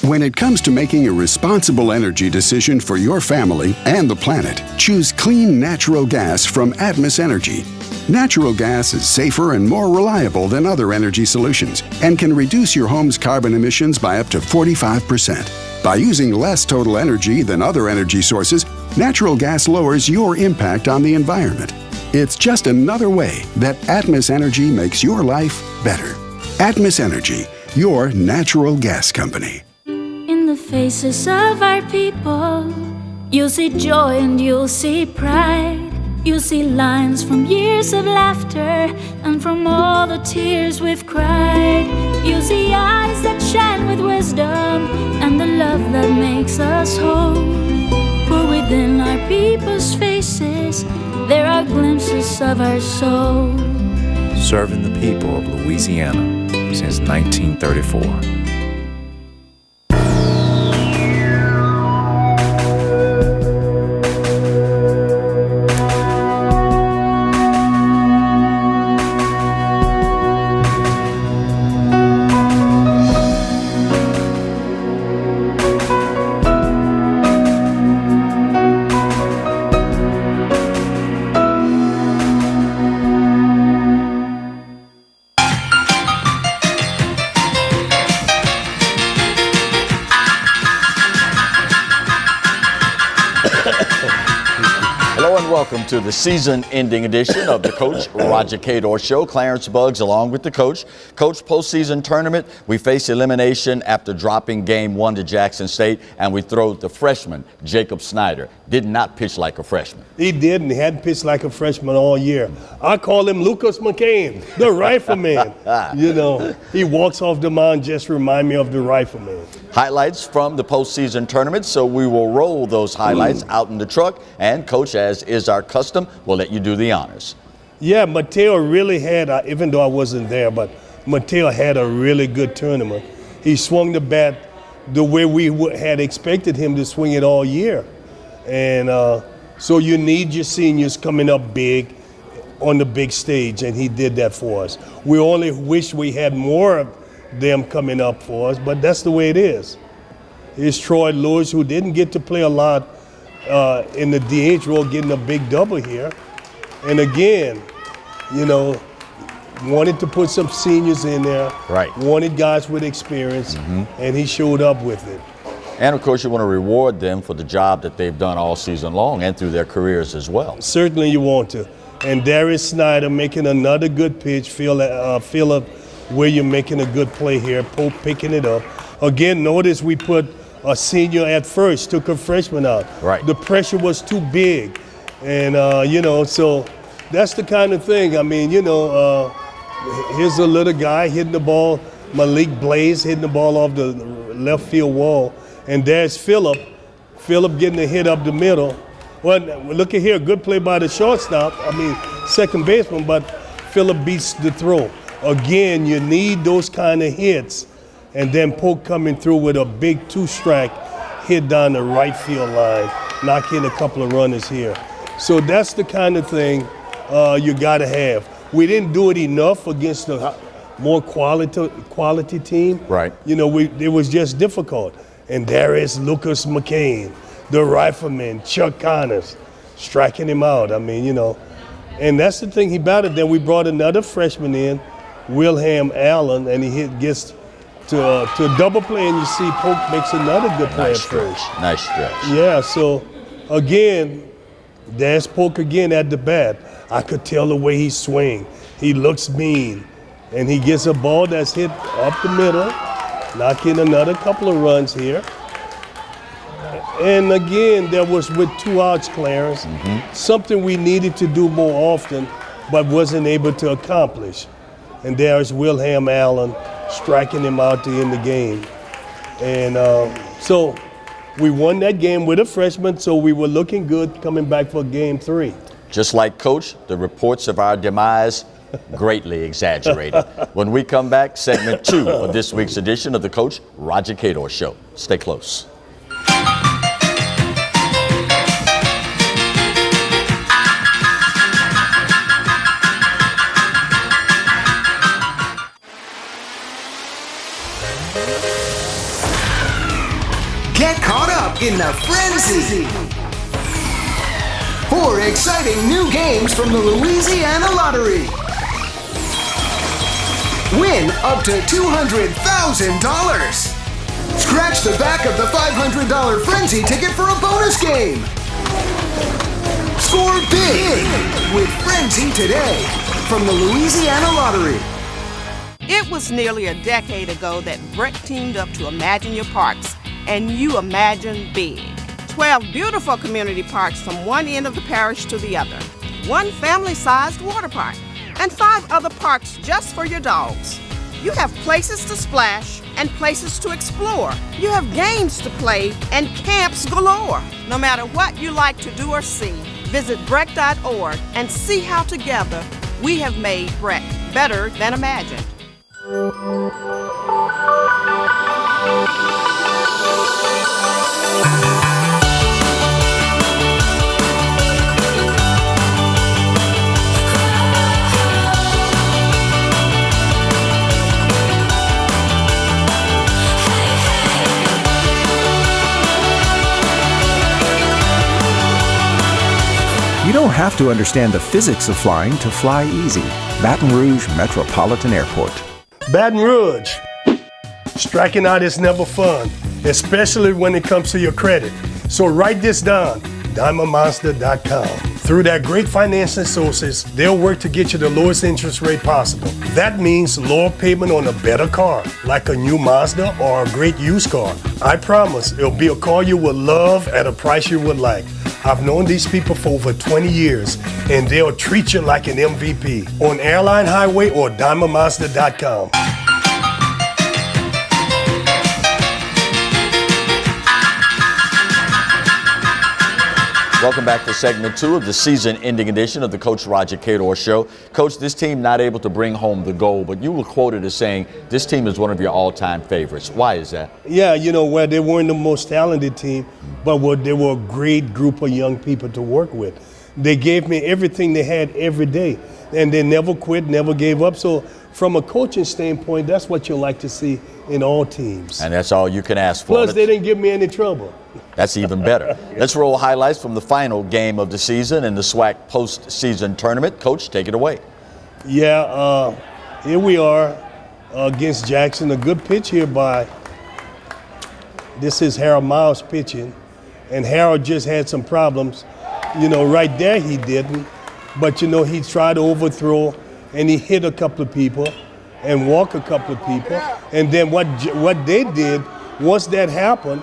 When it comes to making a responsible energy decision for your family and the planet, choose clean natural gas from Atmos Energy. Natural gas is safer and more reliable than other energy solutions and can reduce your home's carbon emissions by up to 45%. By using less total energy than other energy sources, natural gas lowers your impact on the environment. It's just another way that Atmos Energy makes your life better. Atmos Energy, your natural gas company. In the faces of our people, you'll see joy and you'll see pride. You'll see lines from years of laughter and from all the tears we've cried. You'll see eyes that shine with wisdom and the love that makes us whole. For within our people's faces, there are glimpses of our soul. Serving the people of Louisiana since 1934. Welcome to the season-ending edition of the Coach Roger Cador Show. Clarence Buggs along with the coach. Coach, postseason tournament, we face elimination after dropping game 1 to Jackson State, and we throw the freshman, Jacob Snyder. Did not pitch like a freshman. He didn't. He hadn't pitched like a freshman all year. I call him Lucas McCain, the rifleman. You know, he walks off the mound, just remind me of the rifleman. Highlights from the postseason tournament, so we will roll those highlights out in the truck, and Coach, as is our custom, we'll let you do the honors. Yeah, Mateo really had, even though I wasn't there, but Mateo had a really good tournament. He swung the bat the way we had expected him to swing it all year. And so you need your seniors coming up big on the big stage, and he did that for us. We only wish we had more of them coming up for us, but that's the way it is. Here's Troy Lewis, who didn't get to play a lot in the DH role, getting a big double here. And again, you know, wanted to put some seniors in there. Right. Wanted guys with experience, and he showed up with it. And of course, you want to reward them for the job that they've done all season long and through their careers as well. Certainly you want to. And Darius Snyder making another good pitch. Philip William making a good play here. Pope picking it up. Again, notice we put a senior at first, took a freshman out. Right. The pressure was too big. And, you know, so that's the kind of thing. I mean, you know, here's a little guy hitting the ball, Malik Blaze hitting the ball off the left field wall. And there's Philip getting a hit up the middle. Well, look at here, good play by the shortstop, second baseman, but Philip beats the throw. Again, you need those kind of hits, and then Polk coming through with a big two-strike hit down the right field line, knocking a couple of runners here. So that's the kind of thing you got to have. We didn't do it enough against the more quality team. Right. You know, it was just difficult. And there is Lucas McCain, the rifleman, Chuck Connors, striking him out. I mean, you know, and that's the thing he batted. Then we brought another freshman in, Wilhelm Allen, and he gets to a double play, and you see Polk makes another good play at first. Nice stretch. Yeah, so again, there's Polk again at the bat. I could tell the way he swing. He looks mean, and he gets a ball that's hit up the middle, knocking another couple of runs here. And again, there was with 2 outs, Clarence, something we needed to do more often, but wasn't able to accomplish. And there's Wilhelm Allen striking him out to end the game. And so we won that game with a freshman, so we were looking good coming back for game 3. Just like Coach, the reports of our demise greatly exaggerated. When we come back, segment 2 of this week's edition of the Coach Roger Cador Show. Stay close. 4 exciting new games from the Louisiana Lottery. Win up to $200,000. Scratch the back of the $500 Frenzy ticket for a bonus game. Score big with Frenzy today from the Louisiana Lottery. It was nearly a decade ago that Brett teamed up to Imagine Your Parks, and you imagined big. 12 beautiful community parks from one end of the parish to the other, 1 family-sized water park, and 5 other parks just for your dogs. You have places to splash and places to explore. You have games to play and camps galore. No matter what you like to do or see, visit Breck.org and see how together we have made Breck better than imagined. You don't have to understand the physics of flying to fly easy. Baton Rouge Metropolitan Airport. Baton Rouge. Striking out is never fun, especially when it comes to your credit. So write this down, DiamondMonster.com. Through their great financing sources, they'll work to get you the lowest interest rate possible. That means lower payment on a better car, like a new Mazda or a great used car. I promise it'll be a car you will love at a price you would like. I've known these people for over 20 years, and they'll treat you like an MVP on Airline Highway or DiamondMonster.com. Welcome back to segment 2 of the season-ending edition of the Coach Roger Cador Show. Coach, this team not able to bring home the gold, but you were quoted as saying this team is one of your all-time favorites. Why is that? Yeah, you know, well, they weren't the most talented team, but they were a great group of young people to work with. They gave me everything they had every day, and they never quit, never gave up. So from a coaching standpoint, that's what you like to see in all teams. And that's all you can ask for. Plus, they didn't give me any trouble. That's even better. Let's roll highlights from the final game of the season in the SWAC postseason tournament. Coach, take it away. Yeah, here we are against Jackson. A good pitch here by, this is Harold Miles pitching. And Harold just had some problems. You know, right there he didn't. But, you know, he tried to overthrow and he hit a couple of people and walked a couple of people. And then what they did, once that happened,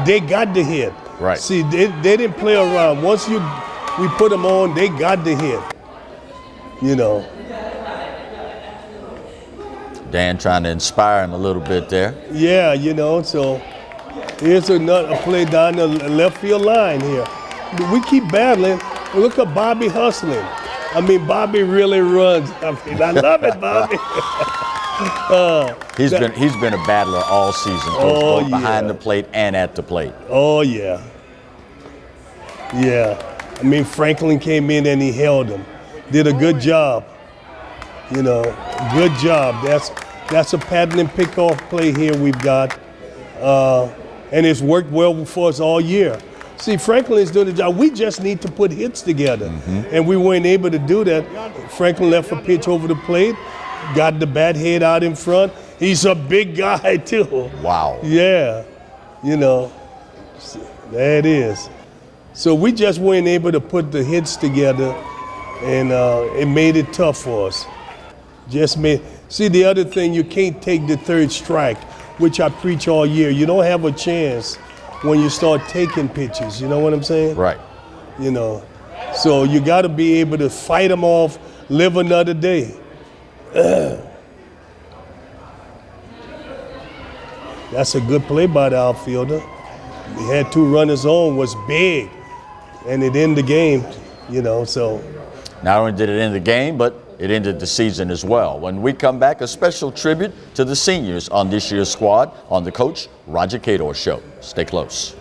they got the hit. Right. See, they didn't play around. Once we put them on, they got the hit. You know. Dan trying to inspire him a little bit there. Yeah, you know, so here's a play down the left field line here. We keep battling. Look at Bobby hustling. I mean, Bobby really runs. I mean, I love it, Bobby. He's been a battler all season, Coach, both behind the plate and at the plate. Oh, yeah. Yeah. I mean, Franklin came in and he held him. Did a good job. You know, good job. That's a pattern and pickoff play here we've got. And it's worked well for us all year. See, Franklin is doing the job. We just need to put hits together. And we weren't able to do that. Franklin left a pitch over the plate, got the bat head out in front. He's a big guy, too. Wow. Yeah. You know, there it is. So we just weren't able to put the hits together, and it made it tough for us. See, the other thing, you can't take the third strike, which I preach all year. You don't have a chance when you start taking pitches. You know what I'm saying? Right. You know, so you got to be able to fight them off, live another day. That's a good play by the outfielder. He had 2 runners on, was big, and it ended the game, you know, so. Not only did it end the game, but it ended the season as well. When we come back, a special tribute to the seniors on this year's squad on the Coach Roger Cador Show. Stay close.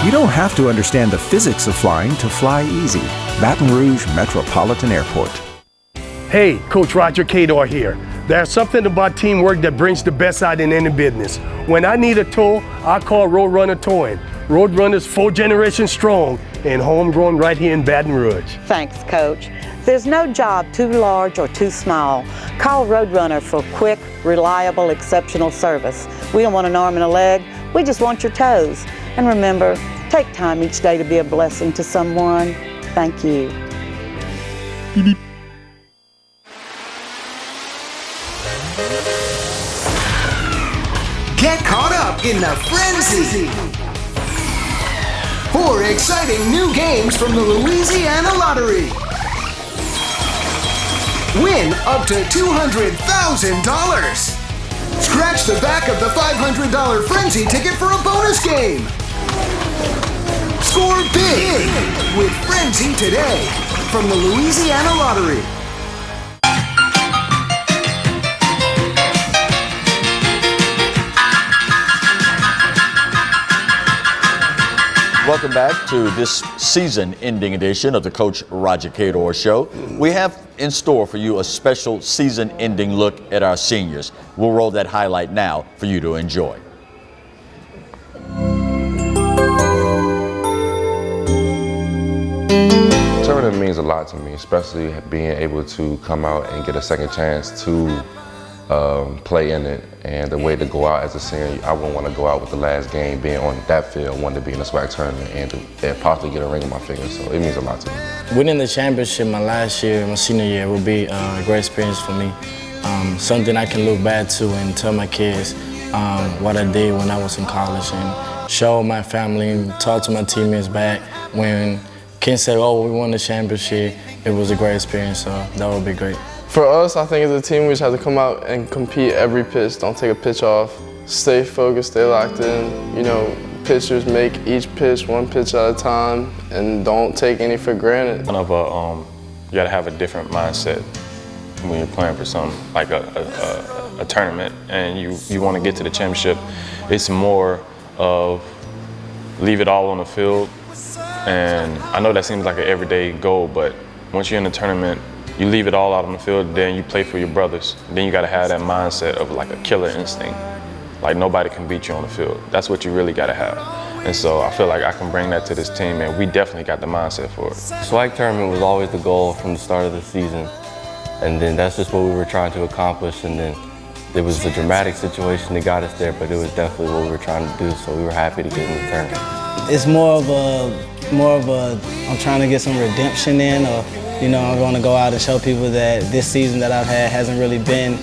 You don't have to understand the physics of flying to fly easy. Baton Rouge Metropolitan Airport. Hey, Coach Roger Cador here. There's something about teamwork that brings the best out in any business. When I need a tow, I call Roadrunner Towing. Roadrunner's 4 generations strong and homegrown right here in Baton Rouge. Thanks, Coach. There's no job too large or too small. Call Roadrunner for quick, reliable, exceptional service. We don't want an arm and a leg, we just want your toes. And remember, take time each day to be a blessing to someone. Thank you. Get caught up in the frenzy. 4 exciting new games from the Louisiana Lottery. Win up to $200,000. Scratch the back of the $500 Frenzy ticket for a bonus game. Score big with Frenzy today from the Louisiana Lottery. Welcome back to this season-ending edition of the Coach Roger Cador Show. We have in store for you a special season-ending look at our seniors. We'll roll that highlight now for you to enjoy. Tournament means a lot to me, especially being able to come out and get a second chance to play in it. And the way to go out as a senior, I wouldn't want to go out with the last game being on that field, wanting to be in the SWAC tournament and possibly get a ring on my finger. So it means a lot to me. Winning the championship my last year, my senior year, will be a great experience for me. Something I can look back to and tell my kids what I did when I was in college and show my family and talk to my teammates back when kids say, oh, we won the championship. It was a great experience, so that would be great. For us, I think as a team, we just have to come out and compete every pitch. Don't take a pitch off. Stay focused, stay locked in. You know, pitchers make each pitch one pitch at a time and don't take any for granted. You gotta have a different mindset when you're playing for something like a tournament and you want to get to the championship. It's more of leave it all on the field. And I know that seems like an everyday goal, but once you're in the tournament, you leave it all out on the field, then you play for your brothers. Then you gotta have that mindset of like a killer instinct. Like nobody can beat you on the field. That's what you really gotta have. And so I feel like I can bring that to this team and we definitely got the mindset for it. SWAC tournament was always the goal from the start of the season. And then that's just what we were trying to accomplish. And then it was a dramatic situation that got us there, but it was definitely what we were trying to do. So we were happy to get in the tournament. It's more of a, I'm trying to get some redemption in, or you know, I'm going to go out and show people that this season that I've had hasn't really been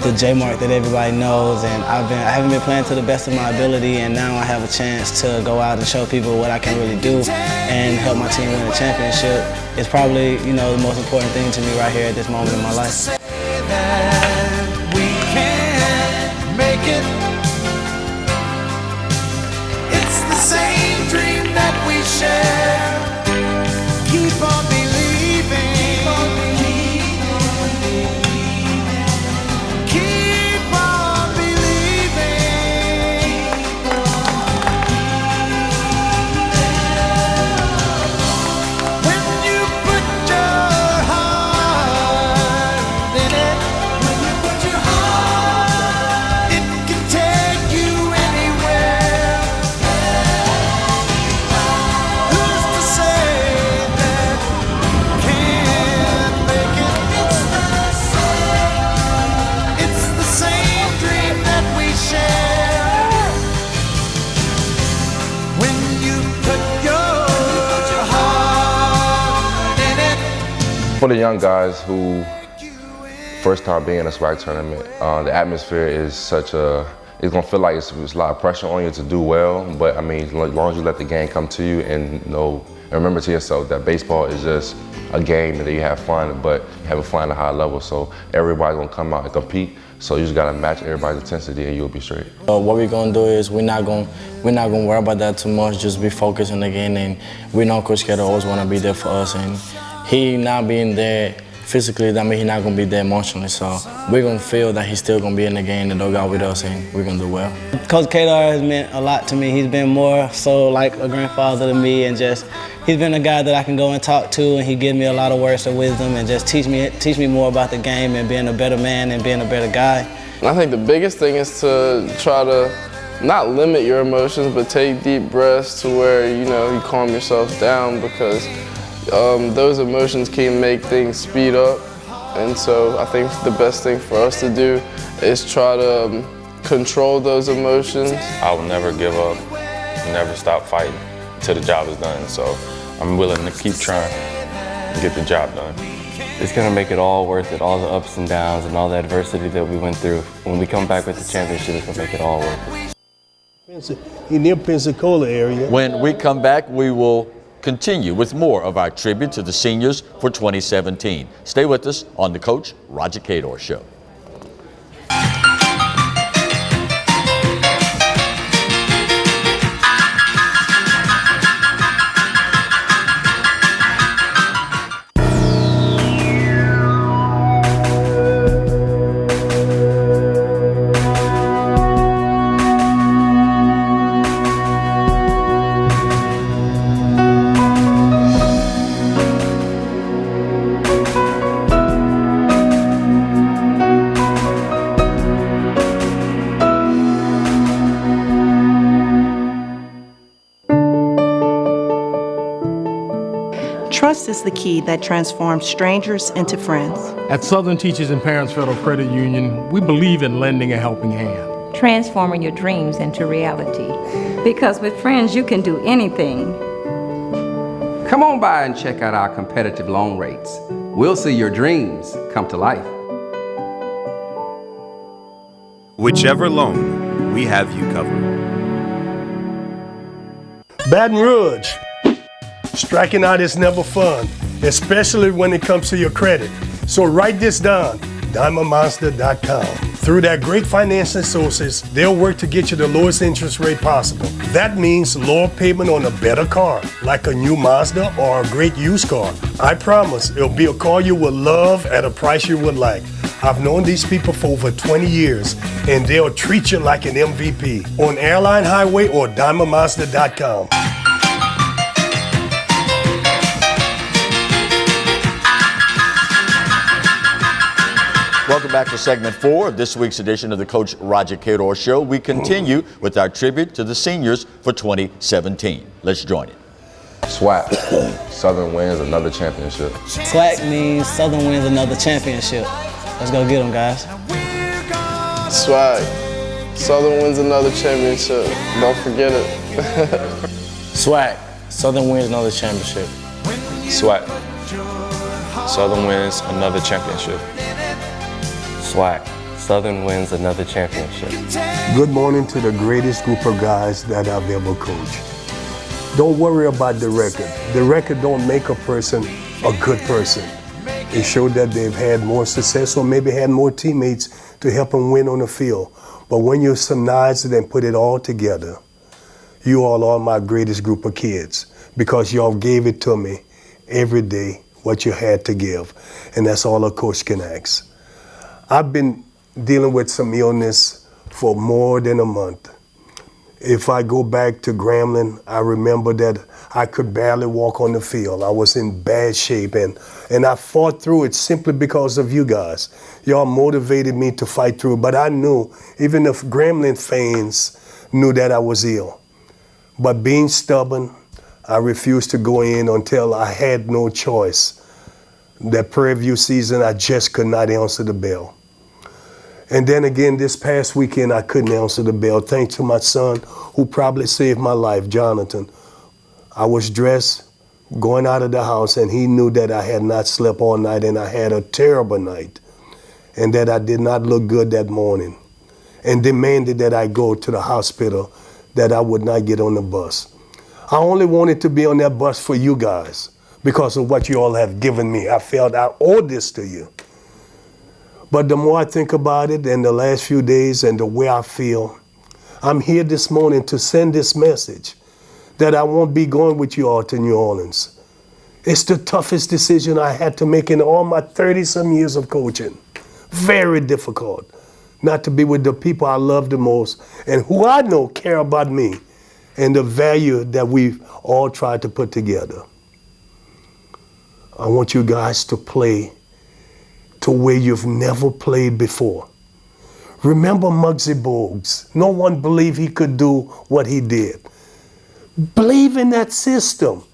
the J-Mark that everybody knows, and I haven't been playing to the best of my ability, and now I have a chance to go out and show people what I can really do and help my team win a championship. It's probably, you know, the most important thing to me right here at this moment in my life. We can make it. It's the same dream that we share. Keep on believing. For the young guys who first time being in a SWAC tournament, the atmosphere is it's gonna feel like it's a lot of pressure on you to do well, but I mean, as long as you let the game come to you and remember to yourself that baseball is just a game that you have fun, but you have fun at a high level, so everybody's gonna come out and compete, so you just gotta match everybody's intensity and you'll be straight. What we're gonna do is we're not gonna worry about that too much, just be focused in the game, and we know Coach Cador always wanna be there for us, and he not being there physically, I mean, he's not going to be there emotionally. So we're going to feel that he's still going to be in the game and dugout with us, and we're going to do well. Coach Cador has meant a lot to me. He's been more so like a grandfather to me, and just he's been a guy that I can go and talk to, and he gives me a lot of words of wisdom and just teach me more about the game and being a better man and being a better guy. I think the biggest thing is to try to not limit your emotions, but take deep breaths to where, you calm yourself down, because those emotions can make things speed up. And so I think the best thing for us to do is try to control those emotions. I will never give up, never stop fighting till the job is done. So I'm willing to keep trying and get the job done. It's going to make it all worth it, all the ups and downs and all the adversity that we went through. When we come back with the championship, it's going to make it all worth it. He's near Pensacola area. When we come back, we will continue with more of our tribute to the seniors for 2017. Stay with us on the Coach Roger Cador Show. Trust is the key that transforms strangers into friends. At Southern Teachers and Parents Federal Credit Union, we believe in lending a helping hand. Transforming your dreams into reality. Because with friends, you can do anything. Come on by and check out our competitive loan rates. We'll see your dreams come to life. Whichever loan, we have you covered. Baton Rouge. Striking out is never fun, especially when it comes to your credit. So write this down, DiamondMonster.com. Through their great financing sources, they'll work to get you the lowest interest rate possible. That means lower payment on a better car, like a new Mazda or a great used car. I promise it'll be a car you will love at a price you would like. I've known these people for over 20 years, and they'll treat you like an MVP on Airline Highway or DiamondMonster.com. Welcome back to segment 4 of this week's edition of the Coach Roger Cador Show. We continue with our tribute to the seniors for 2017. Let's join it. SWAC, Southern wins another championship. SWAC means Southern wins another championship. Let's go get them, guys. SWAC, Southern wins another championship. Don't forget it. SWAC, Southern wins another championship. SWAC, Southern wins another championship. SWAC, Southern wins another championship. Good morning to the greatest group of guys that I've ever coached. Don't worry about the record. The record don't make a person a good person. It showed that they've had more success or maybe had more teammates to help them win on the field. But when you surmise it and put it all together, you all are my greatest group of kids, because y'all gave it to me every day what you had to give. And that's all a coach can ask. I've been dealing with some illness for more than a month. If I go back to Grambling, I remember that I could barely walk on the field. I was in bad shape, and I fought through it simply because of you guys. Y'all motivated me to fight through it, but I knew, even if Grambling fans knew that I was ill. But being stubborn, I refused to go in until I had no choice. That Prairie View season, I just could not answer the bell. And then again, this past weekend, I couldn't answer the bell, thanks to my son, who probably saved my life, Jonathan. I was dressed, going out of the house, and he knew that I had not slept all night, and I had a terrible night, and that I did not look good that morning, and demanded that I go to the hospital, that I would not get on the bus. I only wanted to be on that bus for you guys, because of what you all have given me. I felt I owe this to you. But the more I think about it, and the last few days, and the way I feel, I'm here this morning to send this message that I won't be going with you all to New Orleans. It's the toughest decision I had to make in all my 30-some years of coaching. Very difficult not to be with the people I love the most and who I know care about me and the value that we've all tried to put together. I want you guys to play to where you've never played before. Remember Muggsy Bogues. No one believed he could do what he did. Believe in that system.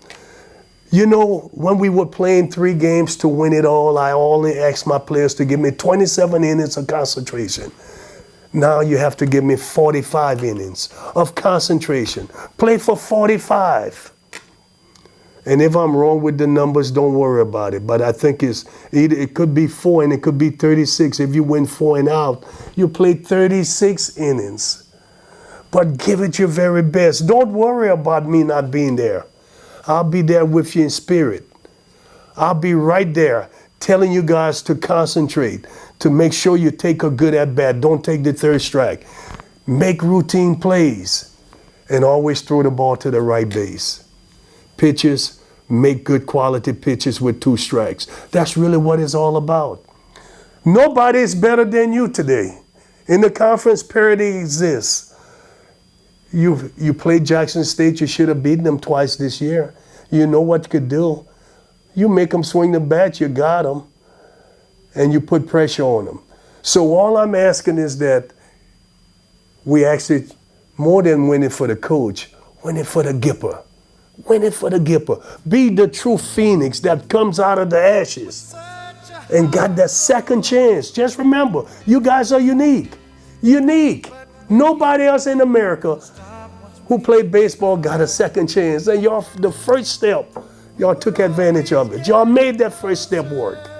You know, when we were playing 3 games to win it all, I only asked my players to give me 27 innings of concentration. Now you have to give me 45 innings of concentration. Play for 45. And if I'm wrong with the numbers, don't worry about it. But I think it could be 4 and it could be 36. If you win 4 and out, you play 36 innings. But give it your very best. Don't worry about me not being there. I'll be there with you in spirit. I'll be right there telling you guys to concentrate, to make sure you take a good at-bat. Don't take the 3rd strike. Make routine plays and always throw the ball to the right base. Pitches, make good quality pitches with 2 strikes. That's really what it's all about. Nobody is better than you today. In the conference, parity exists. You played Jackson State, you should have beaten them twice this year. You know what you could do. You make them swing the bat, you got them, and you put pressure on them. So all I'm asking is that we actually, more than winning for the coach, win it for the Gipper. Win it for the Gipper. Be the true phoenix that comes out of the ashes and got that second chance. Just remember, you guys are unique. Unique. Nobody else in America who played baseball got a second chance. And y'all, the first step, y'all took advantage of it. Y'all made that first step work.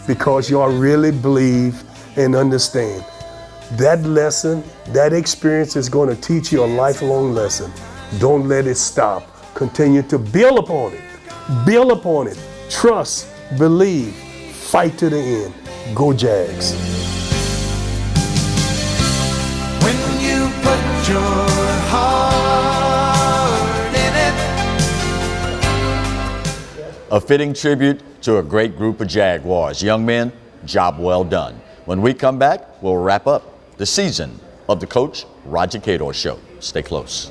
Because y'all really believe and understand. That lesson, that experience is going to teach you a lifelong lesson. Don't let it stop. Continue to build upon it. Build upon it. Trust, believe, fight to the end. Go Jags. When you put your heart in it. A fitting tribute to a great group of Jaguars. Young men, job well done. When we come back, we'll wrap up the season of the Coach Roger Cador Show. Stay close.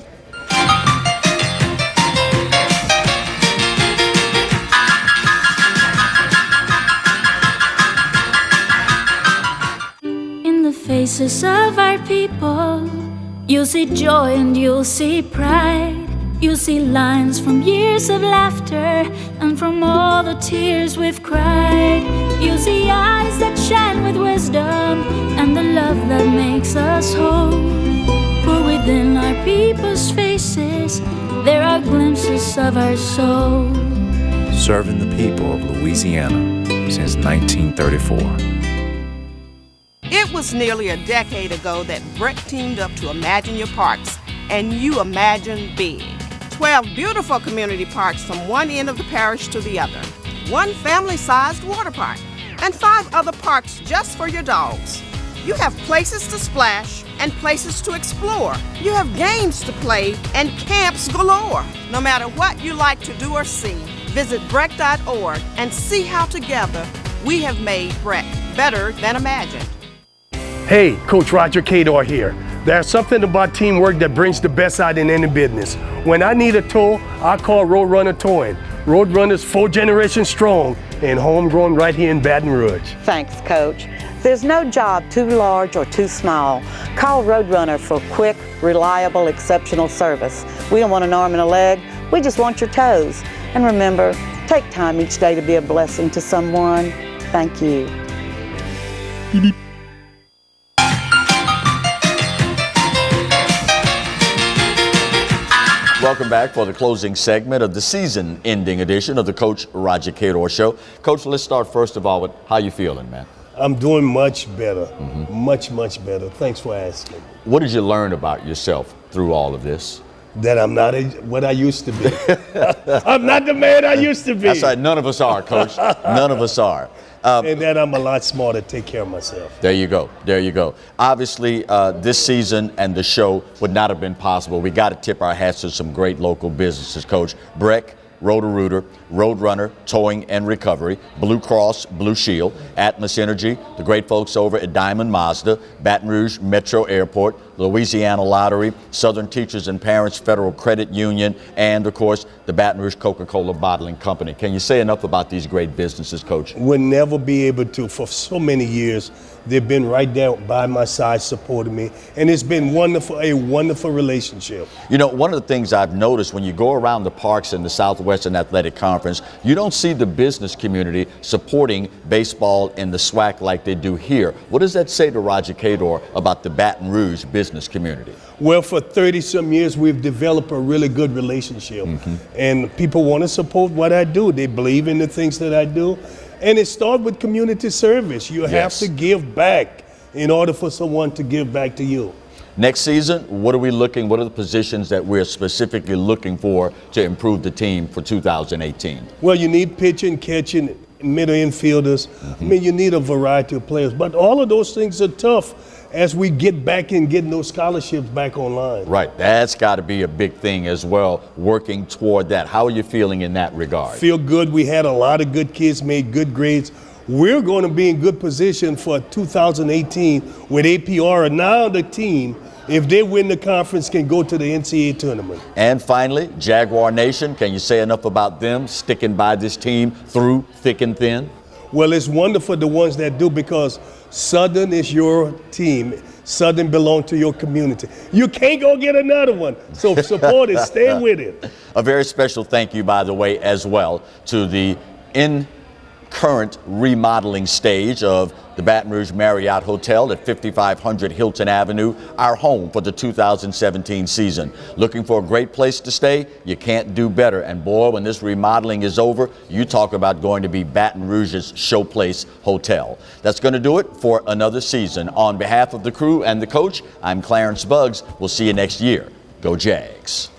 In the faces of our people, you'll see joy and you'll see pride. You'll see lines from years of laughter and from all the tears we've cried. You'll see eyes that shine with wisdom and the love that makes us whole. For within our people's faces, there are glimpses of our soul. Serving the people of Louisiana since 1934. It was nearly a decade ago that Brett teamed up to Imagine Your Parks, and you imagine big. 12 beautiful community parks from one end of the parish to the other, 1 family-sized water park, and 5 other parks just for your dogs. You have places to splash and places to explore. You have games to play and camps galore. No matter what you like to do or see, visit Breck.org and see how together we have made Breck better than imagined. Hey, Coach Roger Cador here. There's something about teamwork that brings the best out in any business. When I need a tow, I call Roadrunner Towing. Roadrunner's 4 generations strong and homegrown right here in Baton Rouge. Thanks, Coach. There's no job too large or too small. Call Roadrunner for quick, reliable, exceptional service. We don't want an arm and a leg, we just want your toes. And remember, take time each day to be a blessing to someone. Thank you. Welcome back for the closing segment of the season-ending edition of the Coach Roger Cador Show. Coach, let's start first of all with how you feeling, man? I'm doing much better, much better. Thanks for asking. What did you learn about yourself through all of this? That I'm not what I used to be. I'm not the man I used to be. That's right. None of us are, Coach. None of us are. And that I'm a lot smarter to take care of myself. There you go. There you go. Obviously, this season and the show would not have been possible. We got to tip our hats to some great local businesses, Coach. Breck, Roto-Rooter, Roadrunner, Towing and Recovery, Blue Cross, Blue Shield, Atmos Energy, the great folks over at Diamond Mazda, Baton Rouge Metro Airport, Louisiana Lottery, Southern Teachers and Parents Federal Credit Union, and of course the Baton Rouge Coca-Cola Bottling Company. Can you say enough about these great businesses, Coach? We'll never be able to. For so many years, they've been right there by my side supporting me, and it's been wonderful, a wonderful relationship. You know, one of the things I've noticed when you go around the parks in the Southwestern Athletic Conference, you don't see the business community supporting baseball in the SWAC like they do here. What does that say to Roger Cador about the Baton Rouge business community? Well, for 30-some years, we've developed a really good relationship, and people want to support what I do. They believe in the things that I do, and it starts with community service. You have to give back in order for someone to give back to you. Next season, what are the positions that we're specifically looking for to improve the team for 2018? Well, you need pitching, catching, middle infielders. I mean, you need a variety of players, but all of those things are tough as we get back and getting those scholarships back online. Right, that's got to be a big thing as well, working toward that. How are you feeling in that regard? Feel good. We had a lot of good kids, made good grades. We're going to be in good position for 2018 with APR, and now the team, if they win the conference, can go to the NCAA tournament. And finally, Jaguar Nation, can you say enough about them sticking by this team through thick and thin? Well, it's wonderful the ones that do, because Southern is your team. Southern belongs to your community. You can't go get another one. So support it, stay with it. A very special thank you, by the way, as well, to the current remodeling stage of the Baton Rouge Marriott Hotel at 5500 Hilton Avenue, our home for the 2017 season. Looking for a great place to stay? You can't do better. And boy, when this remodeling is over, you talk about going to be Baton Rouge's Showplace Hotel. That's going to do it for another season. On behalf of the crew and the coach, I'm Clarence Buggs. We'll see you next year. Go Jags.